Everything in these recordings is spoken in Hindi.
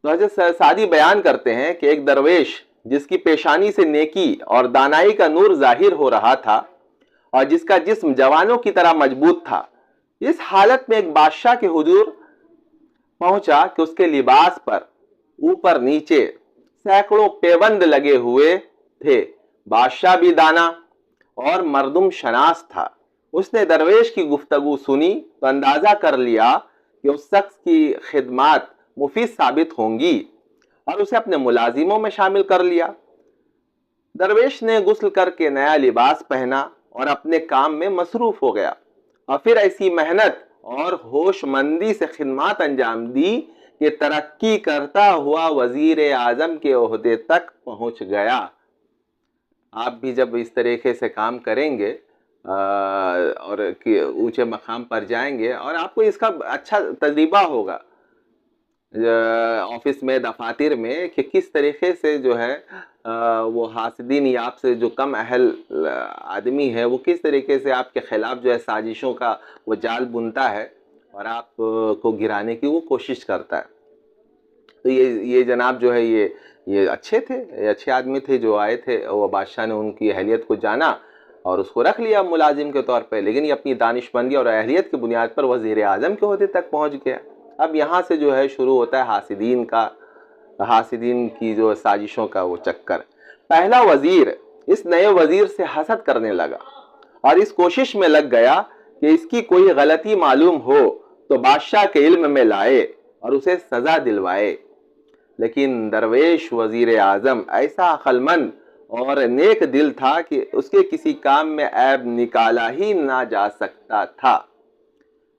तो हज़रत सादी बयान करते हैं कि एक दरवेश जिसकी पेशानी से नेकी और दानाई का नूर जाहिर हो रहा था और जिसका जिस्म जवानों की तरह मजबूत था, इस हालत में एक बादशाह के हुजूर पहुंचा कि उसके लिबास पर ऊपर नीचे सैकड़ों पेबंद लगे हुए थे। बादशाह भी दाना और मर्दुम शनास था। उसने दरवेश की गुफ्तगू सुनी तो अंदाजा कर लिया कि उस शख्स की खिदमात मुफीद साबित होंगी और उसे अपने मुलाजिमों में शामिल कर लिया। दरवेश ने गुस्ल करके नया लिबास पहना और अपने काम में मसरूफ हो गया और फिर ऐसी मेहनत और होशमंदी से खिदमत अंजाम दी कि तरक्की करता हुआ वजीर आजम के ओहदे तक पहुंच गया। आप भी जब इस तरीके से काम करेंगे और ऊंचे मकाम पर जाएंगे और आपको इसका अच्छा तजुर्बा होगा ऑफिस में, दफातर में, कि किस तरीके से जो है वो हासिदीन या आपसे जो कम अहल आदमी है वो किस तरीके से आपके खिलाफ जो है साजिशों का वो जाल बुनता है और आप को गिराने की वो कोशिश करता है। तो ये जनाब जो है ये अच्छे थे, ये अच्छे आदमी थे जो आए थे। वो बादशाह ने उनकी अहलियत को जाना और उसको रख लिया मुलाजिम के तौर पे, लेकिन ये अपनी दानिशमंदी और अहलियत की बुनियाद पर वज़ीर आज़म के ओहदे तक पहुंच गया। अब यहाँ से जो है शुरू होता है हासिदीन की जो साजिशों का वो चक्कर। पहला वजीर इस नए वजीर से हसद करने लगा और इस कोशिश में लग गया कि इसकी कोई गलती मालूम हो तो बादशाह के इल्म में लाए और उसे सजा दिलवाए। लेकिन दरवेश वजीर आजम ऐसा अक्लमंद और नेक दिल था कि उसके किसी काम में ऐब निकाला ही ना जा सकता था।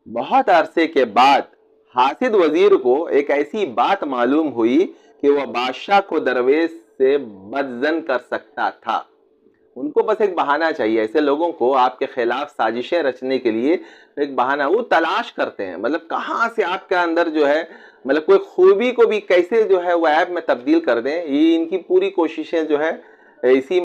बहुत अरसे के बाद हासिद वजीर को एक ऐसी बात मालूम हुई कि वह बादशाह को दरवेश से बदजन कर सकता था। उनको बस एक बहाना चाहिए। ऐसे लोगों को आपके खिलाफ साजिशें रचने के लिए एक बहाना वो तलाश करते हैं, मतलब कहाँ से आपके अंदर जो है, मतलब कोई खूबी को भी कैसे जो है वो ऐब में तब्दील कर दें, ये इनकी पूरी कोशिशें जो है इसी